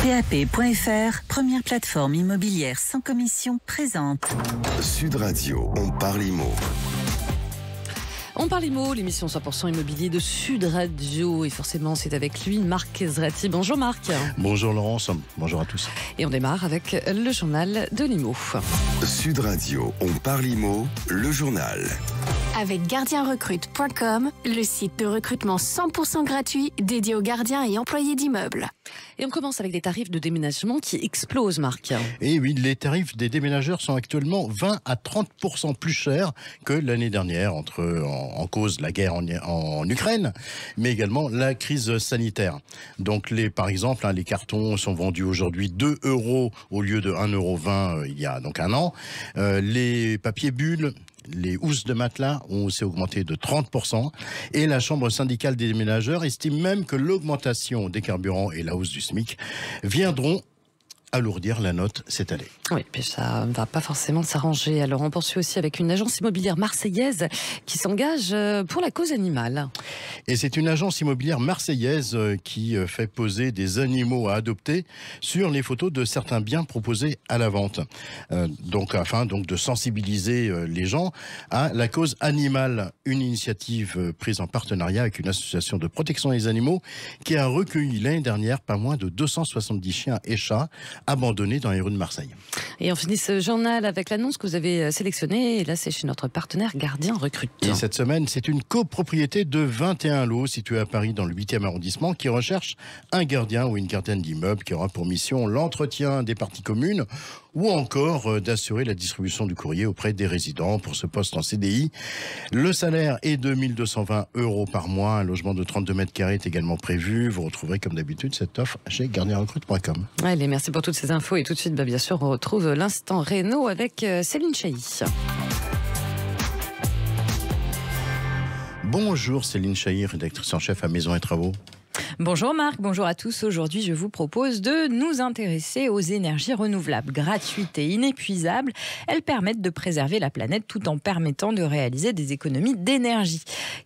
PAP.fr, première plateforme immobilière sans commission, présente Sud Radio, on parle IMO. On parle IMO, l'émission 100% immobilier de Sud Radio. Et forcément, c'est avec lui, Marc Ezrati. Bonjour Marc. Bonjour Laurence, bonjour à tous. Et on démarre avec le journal de l'IMO. Sud Radio, on parle IMO, le journal. Avec gardienrecrute.com, le site de recrutement 100% gratuit dédié aux gardiens et employés d'immeubles. Et on commence avec des tarifs de déménagement qui explosent, Marc. Et oui, les tarifs des déménageurs sont actuellement 20 à 30% plus chers que l'année dernière, en cause la guerre en Ukraine, mais également la crise sanitaire. Donc, par exemple, les cartons sont vendus aujourd'hui 2 € au lieu de 1,20 € il y a donc un an. Les papiers bulles, les housses de matelas ont aussi augmenté de 30%. Et la Chambre syndicale des déménageurs estime même que l'augmentation des carburants et la hausse du SMIC viendront alourdir la note cette année. Oui, puis ça ne va pas forcément s'arranger. Alors on poursuit aussi avec une agence immobilière marseillaise qui s'engage pour la cause animale. Et c'est une agence immobilière marseillaise qui fait poser des animaux à adopter sur les photos de certains biens proposés à la vente. Afin de sensibiliser les gens à la cause animale. Une initiative prise en partenariat avec une association de protection des animaux qui a recueilli l'année dernière pas moins de 270 chiens et chats abandonnés dans les rues de Marseille. Et on finit ce journal avec l'annonce que vous avez sélectionnée. Et là, c'est chez notre partenaire Gardien Recrute. Et cette semaine, c'est une copropriété de 21 lots située à Paris dans le 8e arrondissement qui recherche un gardien ou une gardienne d'immeuble qui aura pour mission l'entretien des parties communes ou encore d'assurer la distribution du courrier auprès des résidents. Pour ce poste en CDI, le salaire est de 1 220 € par mois. Un logement de 32 mètres carrés est également prévu. Vous retrouverez comme d'habitude cette offre chez gardienrecrute.com. Allez, merci pour toutes ces infos. Et tout de suite, bien sûr, on retrouve l'instant Réno avec Céline Chahi. Bonjour Céline Chahi, rédactrice en chef à Maison et Travaux. Bonjour Marc, bonjour à tous. Aujourd'hui, je vous propose de nous intéresser aux énergies renouvelables. Gratuites et inépuisables, elles permettent de préserver la planète tout en permettant de réaliser des économies d'énergie.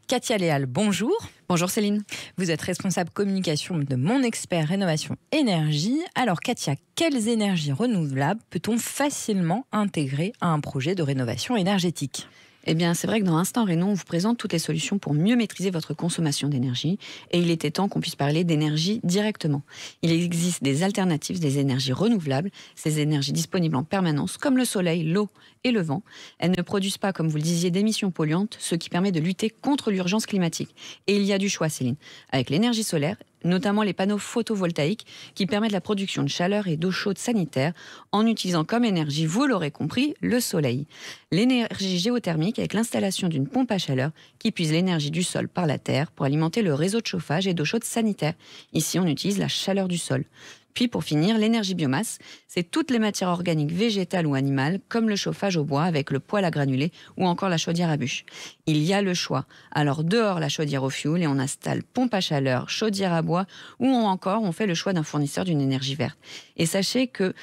Katia Léal, bonjour. Bonjour Céline. Vous êtes responsable communication de Mon Expert Rénovation Énergie. Alors Katia, quelles énergies renouvelables peut-on facilement intégrer à un projet de rénovation énergétique ? Eh bien, c'est vrai que dans Instant Réno, on vous présente toutes les solutions pour mieux maîtriser votre consommation d'énergie. Et il était temps qu'on puisse parler d'énergie directement. Il existe des alternatives, des énergies renouvelables, ces énergies disponibles en permanence, comme le soleil, l'eau et le vent. Elles ne produisent pas, comme vous le disiez, d'émissions polluantes, ce qui permet de lutter contre l'urgence climatique. Et il y a du choix, Céline, avec l'énergie solaire, notamment les panneaux photovoltaïques qui permettent la production de chaleur et d'eau chaude sanitaire en utilisant comme énergie, vous l'aurez compris, le soleil. L'énergie géothermique avec l'installation d'une pompe à chaleur qui puise l'énergie du sol par la terre pour alimenter le réseau de chauffage et d'eau chaude sanitaire. Ici, on utilise la chaleur du sol. Puis pour finir, l'énergie biomasse, c'est toutes les matières organiques végétales ou animales, comme le chauffage au bois avec le poêle à granulés ou encore la chaudière à bûches. Il y a le choix. Alors dehors la chaudière au fioul et on installe pompe à chaleur, chaudière à bois ou encore on fait le choix d'un fournisseur d'une énergie verte. Et sachez que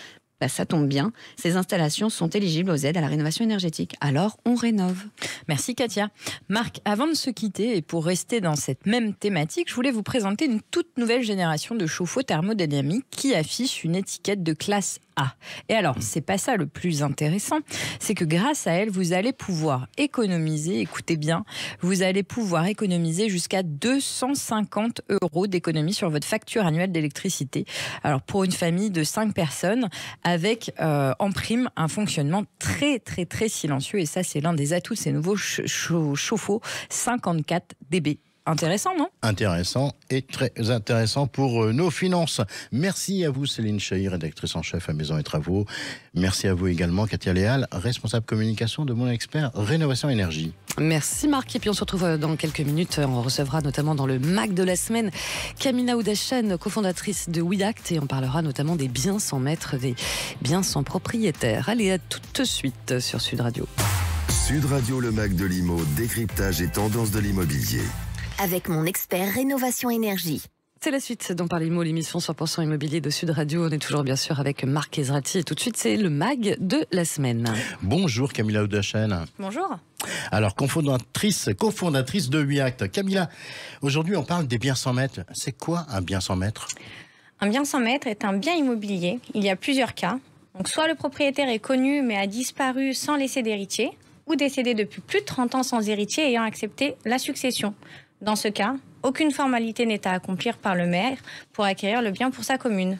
ça tombe bien, ces installations sont éligibles aux aides à la rénovation énergétique. Alors, on rénove. Merci Katia. Marc, avant de se quitter et pour rester dans cette même thématique, je voulais vous présenter une toute nouvelle génération de chauffe-eau thermodynamiques qui affiche une étiquette de classe A. Et alors, c'est pas ça le plus intéressant, c'est que grâce à elle, vous allez pouvoir économiser, écoutez bien, vous allez pouvoir économiser jusqu'à 250 € d'économie sur votre facture annuelle d'électricité. Alors, pour une famille de 5 personnes, avec en prime un fonctionnement très très très silencieux, et ça c'est l'un des atouts de ces nouveaux chauffe-eau 54 dB. Intéressant, non ? Intéressant et très intéressant pour nos finances. Merci à vous Céline Chahi, rédactrice en chef à Maison et Travaux. Merci à vous également Katia Léal, responsable communication de Mon Expert Rénovation Énergie. Merci Marc, et puis on se retrouve dans quelques minutes. On recevra notamment dans le MAG de la semaine Camilla Oudachan, cofondatrice de WeAct, et on parlera notamment des biens sans maître, des biens sans propriétaire. Allez, à tout de suite sur Sud Radio. Sud Radio, le MAG de l'IMO, décryptage et tendance de l'immobilier. Avec Mon Expert Rénovation Énergie. C'est la suite d'On parle IMO, l'émission 100% immobilier de Sud Radio. On est toujours bien sûr avec Marc Ezrati. Et tout de suite, c'est le MAG de la semaine. Bonjour Camilla Oudachan. Bonjour. Alors, cofondatrice de WeAct. Camilla, aujourd'hui on parle des biens sans maître. C'est quoi un bien sans maître ? Un bien sans maître est un bien immobilier. Il y a plusieurs cas. Donc, soit le propriétaire est connu mais a disparu sans laisser d'héritier, ou décédé depuis plus de 30 ans sans héritier ayant accepté la succession. Dans ce cas, aucune formalité n'est à accomplir par le maire pour acquérir le bien pour sa commune.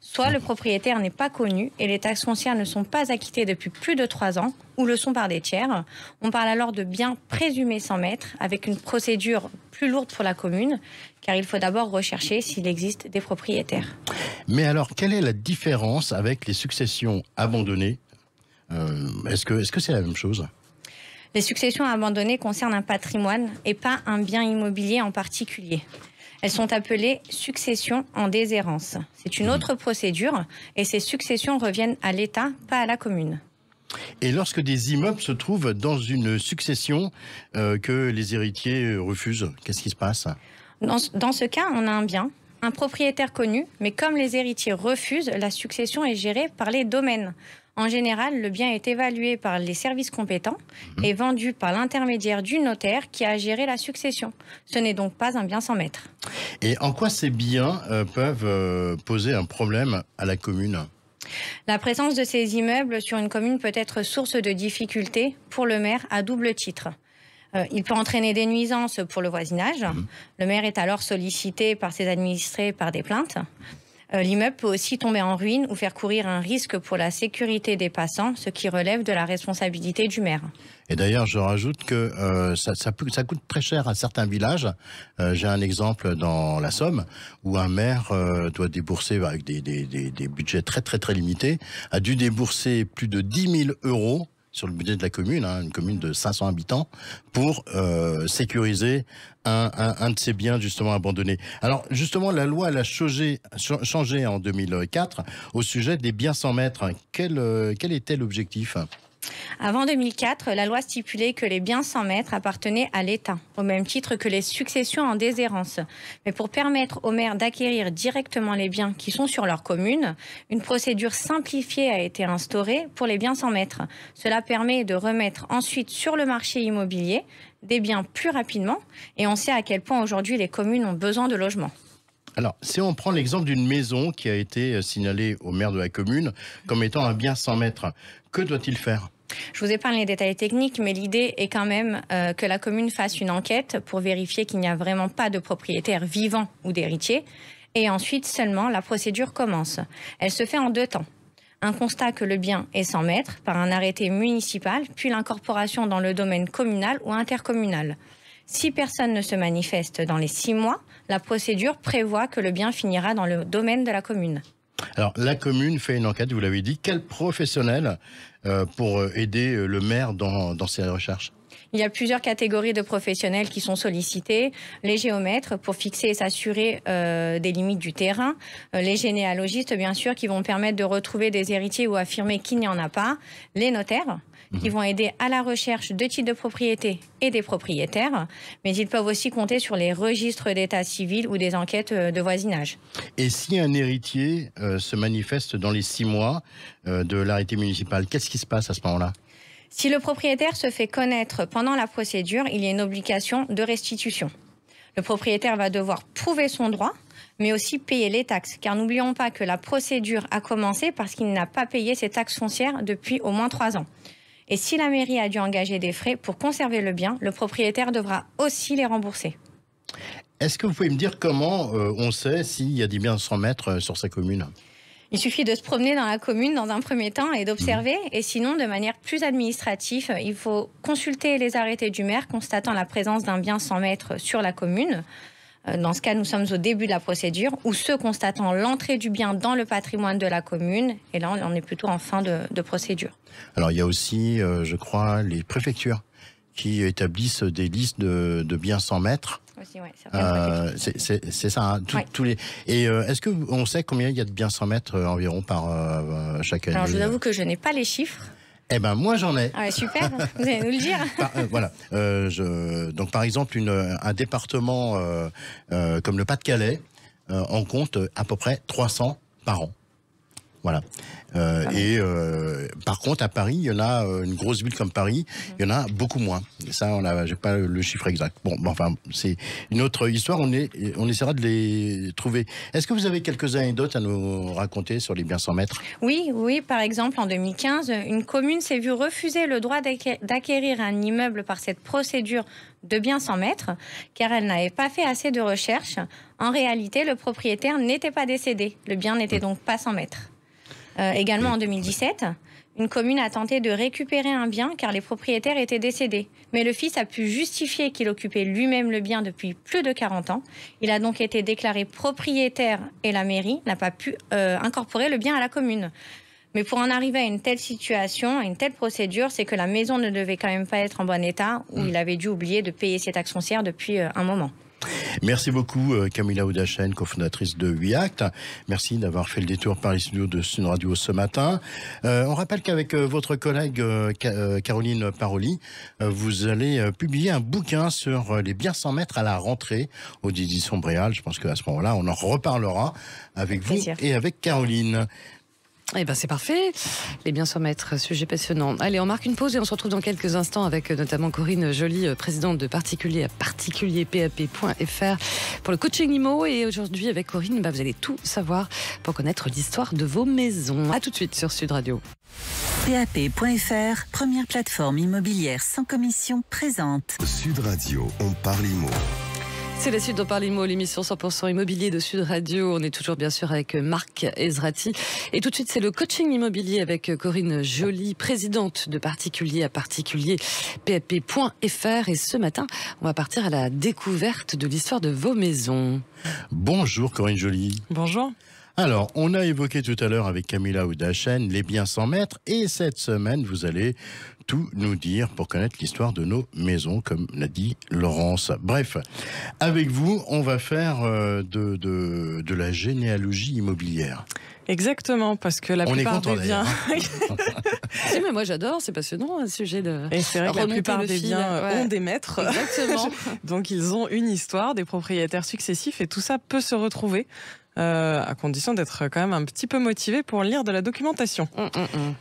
Soit le propriétaire n'est pas connu et les taxes foncières ne sont pas acquittées depuis plus de 3 ans ou le sont par des tiers. On parle alors de biens présumés sans maître avec une procédure plus lourde pour la commune car il faut d'abord rechercher s'il existe des propriétaires. Mais alors, quelle est la différence avec les successions abandonnées ? Est-ce que c'est la même chose ? Les successions abandonnées concernent un patrimoine et pas un bien immobilier en particulier. Elles sont appelées successions en déshérence. C'est une autre procédure et ces successions reviennent à l'État, pas à la commune. Et lorsque des immeubles se trouvent dans une succession que les héritiers refusent, qu'est-ce qui se passe ? Dans ce cas, on a un bien, un propriétaire connu, mais comme les héritiers refusent, la succession est gérée par les domaines. En général, le bien est évalué par les services compétents et vendu par l'intermédiaire du notaire qui a géré la succession. Ce n'est donc pas un bien sans maître. Et en quoi ces biens peuvent poser un problème à la commune ? La présence de ces immeubles sur une commune peut être source de difficultés pour le maire à double titre. Il peut entraîner des nuisances pour le voisinage. Le maire est alors sollicité par ses administrés par des plaintes. L'immeuble peut aussi tomber en ruine ou faire courir un risque pour la sécurité des passants, ce qui relève de la responsabilité du maire. Et d'ailleurs, je rajoute que ça coûte très cher à certains villages. J'ai un exemple dans la Somme où un maire doit débourser, avec des budgets très très très limités, a dû débourser plus de 10 000 € sur le budget de la commune, une commune de 500 habitants, pour sécuriser un de ces biens justement abandonnés. Alors justement, la loi elle a changé en 2004 au sujet des biens sans maître. Quel était l'objectif ? Avant 2004, la loi stipulait que les biens sans maître appartenaient à l'État, au même titre que les successions en déshérence. Mais pour permettre aux maires d'acquérir directement les biens qui sont sur leur commune, une procédure simplifiée a été instaurée pour les biens sans maître. Cela permet de remettre ensuite sur le marché immobilier des biens plus rapidement et on sait à quel point aujourd'hui les communes ont besoin de logements. Alors, si on prend l'exemple d'une maison qui a été signalée au maire de la commune comme étant un bien sans maître, que doit-il faire ? Je vous épargne les détails techniques, mais l'idée est quand même que la commune fasse une enquête pour vérifier qu'il n'y a vraiment pas de propriétaire vivant ou d'héritier. Et ensuite, seulement, la procédure commence. Elle se fait en 2 temps. Un constat que le bien est sans maître par un arrêté municipal, puis l'incorporation dans le domaine communal ou intercommunal. Si personne ne se manifeste dans les 6 mois, la procédure prévoit que le bien finira dans le domaine de la commune. Alors, la commune fait une enquête, vous l'avez dit. Quel professionnel pour aider le maire dans ses recherches ? Il y a plusieurs catégories de professionnels qui sont sollicités. Les géomètres pour fixer et s'assurer des limites du terrain. Les généalogistes, bien sûr, qui vont permettre de retrouver des héritiers ou affirmer qu'il n'y en a pas. Les notaires qui vont aider à la recherche de titres de propriété et des propriétaires. Mais ils peuvent aussi compter sur les registres d'état civil ou des enquêtes de voisinage. Et si un héritier se manifeste dans les 6 mois de l'arrêté municipal, qu'est-ce qui se passe à ce moment-là ? Si le propriétaire se fait connaître pendant la procédure, il y a une obligation de restitution. Le propriétaire va devoir prouver son droit, mais aussi payer les taxes. Car n'oublions pas que la procédure a commencé parce qu'il n'a pas payé ses taxes foncières depuis au moins 3 ans. Et si la mairie a dû engager des frais pour conserver le bien, le propriétaire devra aussi les rembourser. Est-ce que vous pouvez me dire comment on sait s'il y a des biens sans maître sur sa commune ? Il suffit de se promener dans la commune dans un premier temps et d'observer. Et sinon, de manière plus administrative, il faut consulter les arrêtés du maire constatant la présence d'un bien sans maître sur la commune. Dans ce cas, nous sommes au début de la procédure, ou ceux constatant l'entrée du bien dans le patrimoine de la commune. Et là, on est plutôt en fin de procédure. Alors, il y a aussi, je crois, les préfectures qui établissent des listes de biens sans maître. Aussi, ouais, c'est ça. Hein, tous les... Et est-ce qu'on sait combien il y a de biens sans maître environ par chaque année ? Alors, je vous avoue que je n'ai pas les chiffres. Eh ben moi j'en ai. Ah ouais, super, vous allez nous le dire. Voilà. Donc par exemple un département comme le Pas-de-Calais en compte à peu près 300 par an. Voilà. Par contre, à Paris, il y en a une grosse ville comme Paris, il y en a beaucoup moins. Et ça, j'ai pas le chiffre exact. Bon, enfin, c'est une autre histoire. On essaiera de les trouver. Est-ce que vous avez quelques anecdotes à nous raconter sur les biens sans maître ? Oui. Par exemple, en 2015, une commune s'est vue refuser le droit d'acquérir un immeuble par cette procédure de biens sans maître, car elle n'avait pas fait assez de recherches. En réalité, le propriétaire n'était pas décédé. Le bien n'était donc pas sans maître. Également en 2017, une commune a tenté de récupérer un bien car les propriétaires étaient décédés. Mais le fils a pu justifier qu'il occupait lui-même le bien depuis plus de 40 ans. Il a donc été déclaré propriétaire et la mairie n'a pas pu incorporer le bien à la commune. Mais pour en arriver à une telle situation, à une telle procédure, c'est que la maison ne devait quand même pas être en bon état ou il avait dû oublier de payer ses taxes foncières depuis un moment. Merci beaucoup Camilla Oudachenne, cofondatrice de WeAct. Merci d'avoir fait le détour par les studios de Sud Radio ce matin. On rappelle qu'avec votre collègue Caroline Paroli, vous allez publier un bouquin sur les biens sans maître à la rentrée aux éditions Bréal. Je pense qu'à ce moment-là, on en reparlera avec vous et avec Caroline. Eh ben c'est parfait, les biens sans maître, sujet passionnant. Allez, on marque une pause et on se retrouve dans quelques instants avec notamment Corinne Joly, présidente de particulier à particulierpap.fr pour le coaching IMO. Et aujourd'hui avec Corinne, vous allez tout savoir pour connaître l'histoire de vos maisons. À tout de suite sur Sud Radio. PAP.fr, première plateforme immobilière sans commission présente. Sud Radio, on parle IMO. C'est la suite d'On parle IMO, l'émission 100% immobilier de Sud Radio. On est toujours bien sûr avec Marc Ezrati. Et tout de suite, c'est le coaching immobilier avec Corinne Joly, présidente de particulier à particulier PAP.fr. Et ce matin, on va partir à la découverte de l'histoire de vos maisons. Bonjour Corinne Joly. Bonjour. Alors, on a évoqué tout à l'heure avec Camilla Oudachenne les biens sans maître. Et cette semaine, vous allez tout nous dire pour connaître l'histoire de nos maisons, comme l'a dit Laurence. Bref, avec vous, on va faire de la généalogie immobilière. Exactement, parce que la plupart des biens... Si, mais moi j'adore, c'est passionnant, un sujet de... Et c'est vrai que la plupart des biens ont des maîtres. Exactement. Donc ils ont une histoire, des propriétaires successifs, et tout ça peut se retrouver. À condition d'être quand même un petit peu motivé pour lire de la documentation.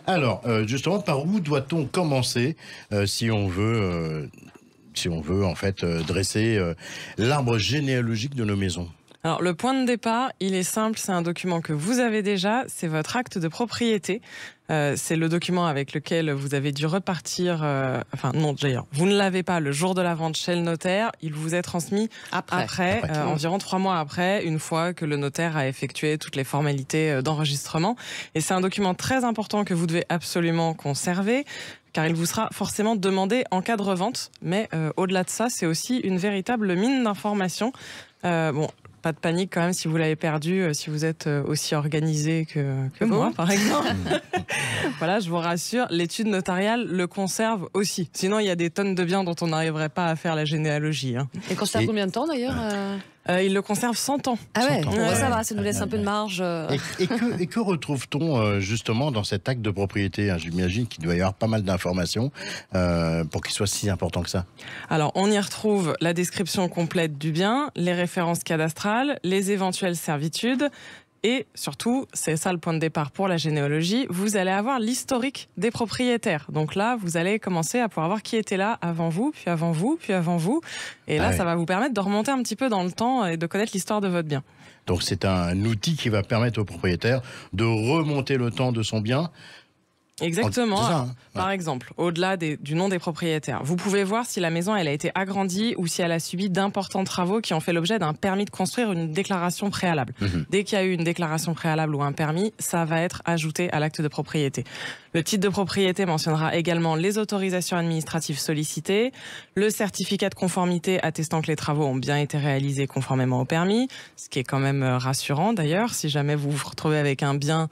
Alors, justement, par où doit-on commencer si on veut en fait dresser l'arbre généalogique de nos maisons ? Alors, le point de départ, il est simple, c'est un document que vous avez déjà, c'est votre acte de propriété. C'est le document avec lequel vous avez dû repartir, d'ailleurs, vous ne l'avez pas le jour de la vente chez le notaire, il vous est transmis après environ 3 mois après, une fois que le notaire a effectué toutes les formalités d'enregistrement. Et c'est un document très important que vous devez absolument conserver, car il vous sera forcément demandé en cas de revente. Mais au-delà de ça, c'est aussi une véritable mine d'informations. Pas de panique quand même si vous l'avez perdu, si vous êtes aussi organisé que moi, par exemple. Voilà, je vous rassure, l'étude notariale le conserve aussi. Sinon, il y a des tonnes de biens dont on n'arriverait pas à faire la généalogie. Et conserve combien de temps d'ailleurs il le conserve 100 ans. Ah ouais, ça va, ça nous laisse un peu de marge. Et que retrouve-t-on justement dans cet acte de propriété ? J'imagine qu'il doit y avoir pas mal d'informations pour qu'il soit si important que ça. Alors, on y retrouve la description complète du bien, les références cadastrales, les éventuelles servitudes. Et surtout, c'est ça le point de départ pour la généalogie, vous allez avoir l'historique des propriétaires. Donc là, vous allez commencer à pouvoir voir qui était là avant vous, puis avant vous, puis avant vous. Et là, ça va vous permettre de remonter un petit peu dans le temps et de connaître l'histoire de votre bien. Donc c'est un outil qui va permettre au propriétaire de remonter le temps de son bien. Exactement. Par exemple, au-delà du nom des propriétaires, vous pouvez voir si la maison elle a été agrandie ou si elle a subi d'importants travaux qui ont fait l'objet d'un permis de construire, une déclaration préalable. Dès qu'il y a eu une déclaration préalable ou un permis, ça va être ajouté à l'acte de propriété. Le titre de propriété mentionnera également les autorisations administratives sollicitées, le certificat de conformité attestant que les travaux ont bien été réalisés conformément au permis, ce qui est quand même rassurant d'ailleurs. Si jamais vous vous retrouvez avec un bien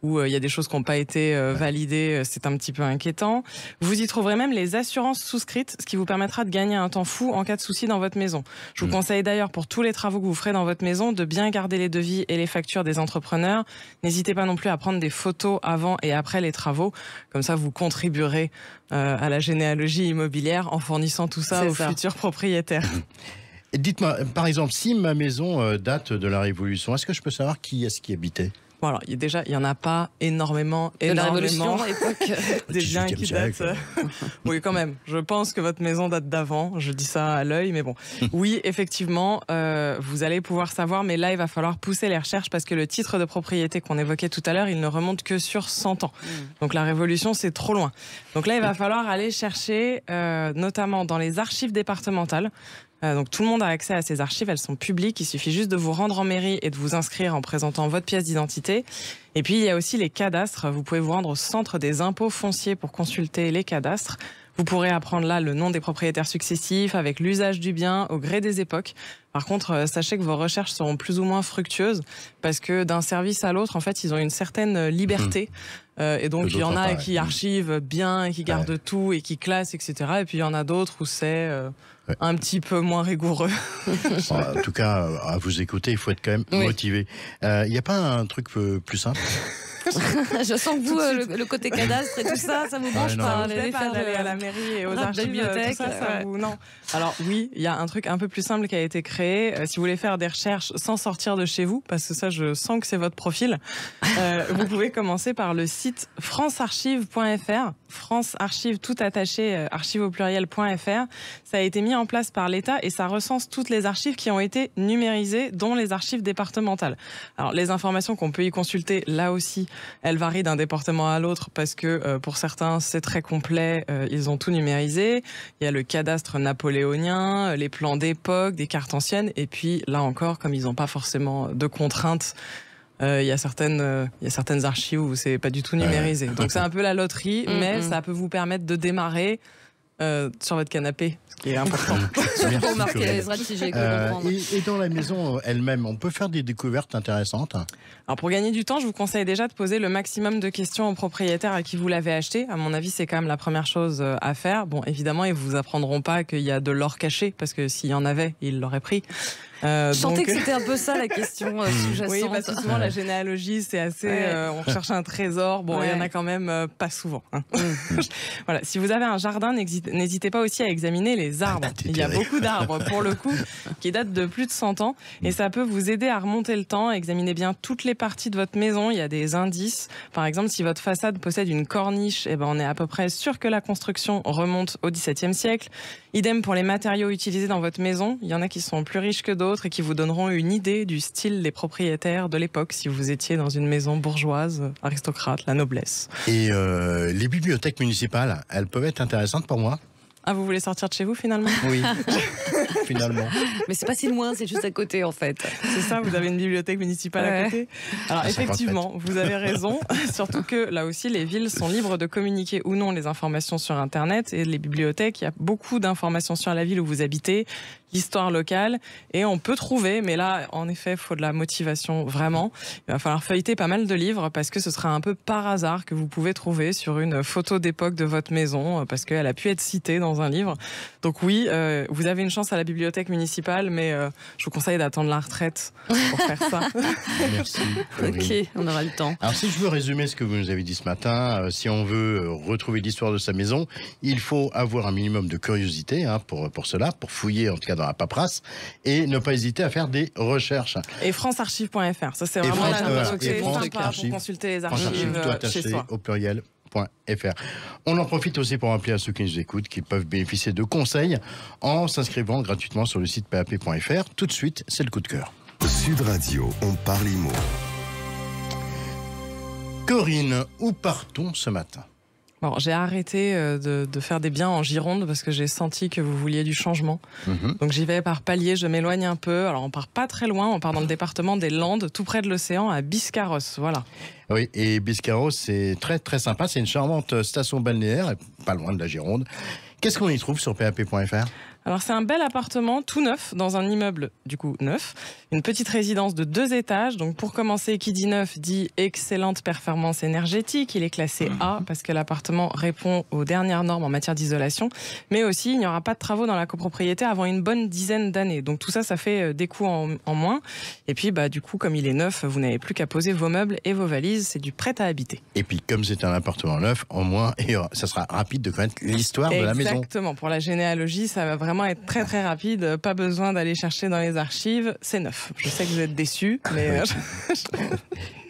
où il y a des choses qui n'ont pas été validées, c'est un petit peu inquiétant. Vous y trouverez même les assurances souscrites, ce qui vous permettra de gagner un temps fou en cas de souci dans votre maison. Je vous conseille d'ailleurs pour tous les travaux que vous ferez dans votre maison de bien garder les devis et les factures des entrepreneurs. N'hésitez pas non plus à prendre des photos avant et après les travaux. Comme ça, vous contribuerez à la généalogie immobilière en fournissant tout ça aux futurs propriétaires. Dites-moi, par exemple, si ma maison date de la Révolution, est-ce que je peux savoir qui est-ce qui habitait ? Voilà, il n'y en a pas énormément. De la Révolution, époque. Des biens qui datent. Oui, quand même. Je pense que votre maison date d'avant. Je dis ça à l'œil, mais bon. Oui, effectivement, vous allez pouvoir savoir, mais là, il va falloir pousser les recherches parce que le titre de propriété qu'on évoquait tout à l'heure, il ne remonte que sur 100 ans. Donc la Révolution, c'est trop loin. Donc là, il va falloir aller chercher, notamment dans les archives départementales. Donc tout le monde a accès à ces archives, elles sont publiques, il suffit juste de vous rendre en mairie et de vous inscrire en présentant votre pièce d'identité. Et puis il y a aussi les cadastres, vous pouvez vous rendre au centre des impôts fonciers pour consulter les cadastres. Vous pourrez apprendre là le nom des propriétaires successifs avec l'usage du bien au gré des époques. Par contre, sachez que vos recherches seront plus ou moins fructueuses parce que d'un service à l'autre, en fait, ils ont une certaine liberté. Et donc, il y en a qui archivent bien et qui gardent tout et qui classent, etc. Et puis, il y en a d'autres où c'est un petit peu moins rigoureux. En tout cas, à vous écouter, il faut être quand même motivé. Il n'y a pas un truc plus simple? Je sens que vous, le côté cadastre et tout ça, ça vous branche pas. Vous n'allez pas aller à la mairie et aux archives, bibliothèques, tout ça, non. Alors oui, il y a un truc un peu plus simple qui a été créé. Si vous voulez faire des recherches sans sortir de chez vous, parce que ça, je sens que c'est votre profil, vous pouvez commencer par le site francearchive.fr. France Archive tout attaché, archive au pluriel.fr. Ça a été mis en place par l'État et ça recense toutes les archives qui ont été numérisées, dont les archives départementales. Alors les informations qu'on peut y consulter, là aussi, elles varient d'un département à l'autre parce que pour certains c'est très complet, ils ont tout numérisé. Il y a le cadastre napoléonien, les plans d'époque, des cartes anciennes et puis là encore, comme ils n'ont pas forcément de contraintes, il y a certaines archives où c'est pas du tout numérisé. Donc c'est un peu la loterie, mais ça peut vous permettre de démarrer sur votre canapé, ce qui est important. Pour marquer les stratégies. Et dans la maison elle-même, on peut faire des découvertes intéressantes? Alors pour gagner du temps, je vous conseille déjà de poser le maximum de questions aux propriétaires à qui vous l'avez acheté. À mon avis, c'est quand même la première chose à faire. Bon, évidemment, ils vous apprendront pas qu'il y a de l'or caché, parce que s'il y en avait, ils l'auraient pris. Je sentais que c'était un peu ça la question sous-jacente. Oui, parce que souvent la généalogie, c'est assez... on recherche un trésor. Bon, il y en a quand même pas souvent. Hein. Voilà. Si vous avez un jardin, n'hésitez pas aussi à examiner les arbres. Il y a beaucoup d'arbres, pour le coup, qui datent de plus de 100 ans. Et ça peut vous aider à remonter le temps, à examiner bien toutes les parties de votre maison. Il y a des indices. Par exemple, si votre façade possède une corniche, eh ben, on est à peu près sûr que la construction remonte au XVIIe siècle. Idem pour les matériaux utilisés dans votre maison. Il y en a qui sont plus riches que d'autres et qui vous donneront une idée du style des propriétaires de l'époque si vous étiez dans une maison bourgeoise, aristocrate, la noblesse. Et les bibliothèques municipales, elles peuvent être intéressantes pour moi? Ah, vous voulez sortir de chez vous finalement? Oui, finalement. Mais c'est pas si loin, c'est juste à côté en fait. C'est ça, vous avez une bibliothèque municipale à côté? Alors effectivement, vous avez raison. Surtout que là aussi, les villes sont libres de communiquer ou non les informations sur Internet. Et les bibliothèques, il y a beaucoup d'informations sur la ville où vous habitez, l'histoire locale. Et on peut trouver, mais là, en effet, il faut de la motivation vraiment. Il va falloir feuilleter pas mal de livres parce que ce sera un peu par hasard que vous pouvez trouver sur une photo d'époque de votre maison parce qu'elle a pu être citée dans un livre. Donc oui, vous avez une chance à la bibliothèque municipale, mais je vous conseille d'attendre la retraite pour faire ça. Merci. Ok, on aura le temps. Alors si je veux résumer ce que vous nous avez dit ce matin, si on veut retrouver l'histoire de sa maison, il faut avoir un minimum de curiosité pour cela, pour fouiller en tout cas dans la paperasse, et ne pas hésiter à faire des recherches. Et francearchive.fr, ça c'est vraiment la sympa pour consulter les archives chez soi. Au pluriel.fr. On en profite aussi pour rappeler à ceux qui nous écoutent qu'ils peuvent bénéficier de conseils en s'inscrivant gratuitement sur le site pap.fr. Tout de suite, c'est le coup de cœur. Sud Radio, on parle IMO. Corinne, où part-on ce matin? Bon, j'ai arrêté de faire des biens en Gironde parce que j'ai senti que vous vouliez du changement. Donc j'y vais par palier, je m'éloigne un peu. Alors on part pas très loin, on part dans le département des Landes, tout près de l'océan, à Biscarrosse, voilà. Oui, et Biscarrosse, c'est très très sympa. C'est une charmante station balnéaire, pas loin de la Gironde. Qu'est-ce qu'on y trouve sur pap.fr? Alors c'est un bel appartement tout neuf dans un immeuble du coup neuf, une petite résidence de 2 étages. Donc pour commencer, qui dit neuf dit excellente performance énergétique. Il est classé A parce que l'appartement répond aux dernières normes en matière d'isolation, mais aussi il n'y aura pas de travaux dans la copropriété avant une bonne dizaine d'années. Donc tout ça, ça fait des coûts en moins. Et puis du coup, comme il est neuf, vous n'avez plus qu'à poser vos meubles et vos valises. C'est du prêt à habiter. Et puis comme c'est un appartement neuf, au moins ça sera rapide de connaître l'histoire de la maison. Exactement. Pour la généalogie, ça va vraiment vraiment être très très rapide, pas besoin d'aller chercher dans les archives, c'est neuf. Je sais que vous êtes déçus, mais...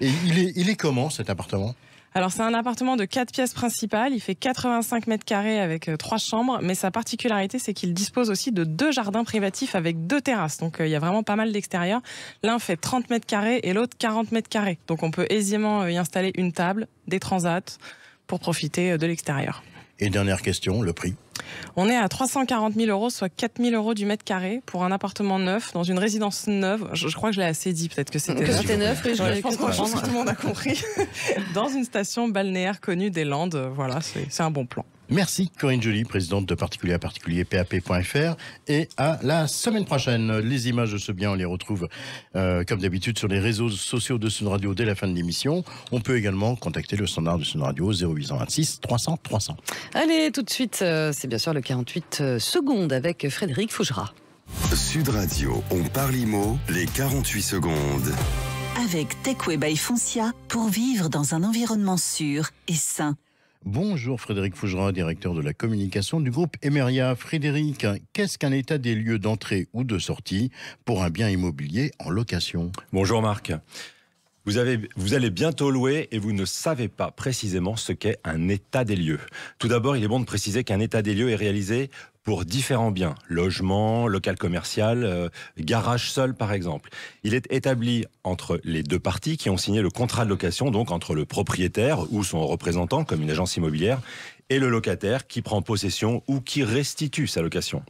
Et il est comment cet appartement ? Alors c'est un appartement de 4 pièces principales, il fait 85 mètres carrés avec 3 chambres, mais sa particularité c'est qu'il dispose aussi de 2 jardins privatifs avec 2 terrasses, donc il y a vraiment pas mal d'extérieur. L'un fait 30 mètres carrés et l'autre 40 mètres carrés, donc on peut aisément y installer une table, des transats pour profiter de l'extérieur. Et dernière question, le prix ? On est à 340 000 €, soit 4 000 € du mètre carré pour un appartement neuf, dans une résidence neuve. Je crois que je l'ai assez dit, peut-être que c'était neuf. Oui, je pense que tout le monde a compris. Dans une station balnéaire connue des Landes. Voilà, c'est un bon plan. Merci Corinne Joly, présidente de Particulier à Particulier, PAP.fr. Et à la semaine prochaine. Les images de ce bien, on les retrouve comme d'habitude sur les réseaux sociaux de Sun Radio dès la fin de l'émission. On peut également contacter le standard de Sun Radio 0826 300 300. Allez, tout de suite, c'est bien sûr le 48 secondes avec Frédéric Fougera. Sud Radio, on parle IMO, les 48 secondes. Avec Techway by Foncia pour vivre dans un environnement sûr et sain. Bonjour Frédéric Fougera, directeur de la communication du groupe Emeria. Frédéric, qu'est-ce qu'un état des lieux d'entrée ou de sortie pour un bien immobilier en location ? Bonjour Marc. Vous allez bientôt louer et vous ne savez pas précisément ce qu'est un état des lieux. Tout d'abord, il est bon de préciser qu'un état des lieux est réalisé pour différents biens, logement, local commercial, garage seul par exemple. Il est établi entre les 2 parties qui ont signé le contrat de location, donc entre le propriétaire ou son représentant, comme une agence immobilière, et le locataire qui prend possession ou qui restitue sa location.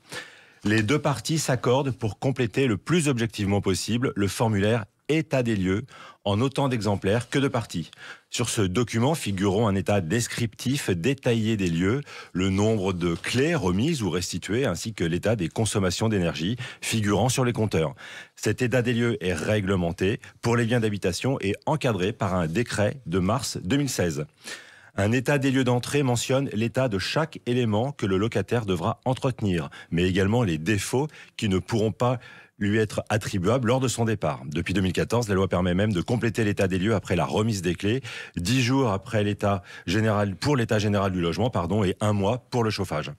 Les 2 parties s'accordent pour compléter le plus objectivement possible le formulaire état des lieux en autant d'exemplaires que de parties. Sur ce document figureront un état descriptif détaillé des lieux, le nombre de clés remises ou restituées, ainsi que l'état des consommations d'énergie figurant sur les compteurs. Cet état des lieux est réglementé pour les biens d'habitation et encadré par un décret de mars 2016. Un état des lieux d'entrée mentionne l'état de chaque élément que le locataire devra entretenir, mais également les défauts qui ne pourront pas lui être attribuable lors de son départ. Depuis 2014, la loi permet même de compléter l'état des lieux après la remise des clés, 10 jours après l'état général, pour l'état général du logement, et 1 mois pour le chauffage.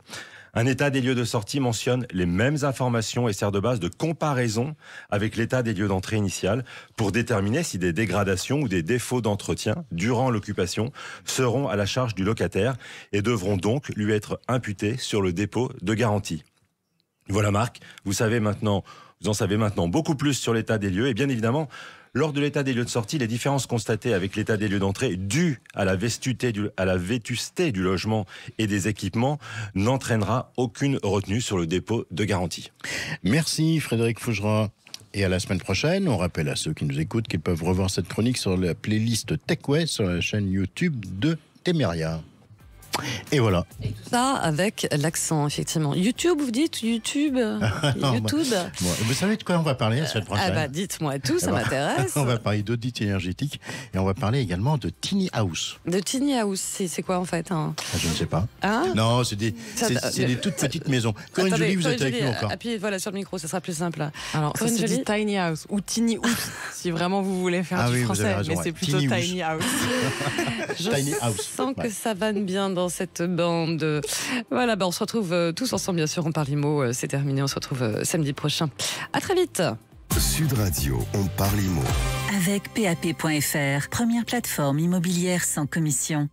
Un état des lieux de sortie mentionne les mêmes informations et sert de base de comparaison avec l'état des lieux d'entrée initial pour déterminer si des dégradations ou des défauts d'entretien durant l'occupation seront à la charge du locataire et devront donc lui être imputés sur le dépôt de garantie. Voilà Marc, vous en savez maintenant beaucoup plus sur l'état des lieux et bien évidemment, lors de l'état des lieux de sortie, les différences constatées avec l'état des lieux d'entrée dues à la vétusté du logement et des équipements n'entraînera aucune retenue sur le dépôt de garantie. Merci Frédéric Fougera. Et à la semaine prochaine, on rappelle à ceux qui nous écoutent qu'ils peuvent revoir cette chronique sur la playlist Techway sur la chaîne YouTube de Temeria. Et voilà. Et tout ça avec l'accent, effectivement. YouTube, vous dites YouTube YouTube. Bon, vous savez de quoi on va parler la semaine prochaine ? Ah bah dites-moi tout, ça m'intéresse. On va parler d'audit énergétique et on va parler également de Tiny House. De Tiny House, c'est quoi en fait Je ne sais pas. Hein non, c'est des toutes petites maisons. Corinne Joly, vous êtes avec nous encore. Appuyez voilà, sur le micro, ça sera plus simple. Alors, ça se dit Tiny House ou Tiny House, si vraiment vous voulez faire du français, mais c'est plutôt Tiny House. Tiny House. Je sens que ça vanne bien dans cette bande. Voilà, on se retrouve tous ensemble, bien sûr. On parle IMO, c'est terminé. On se retrouve samedi prochain. À très vite. Sud Radio, on parle IMO. Avec PAP.fr, première plateforme immobilière sans commission.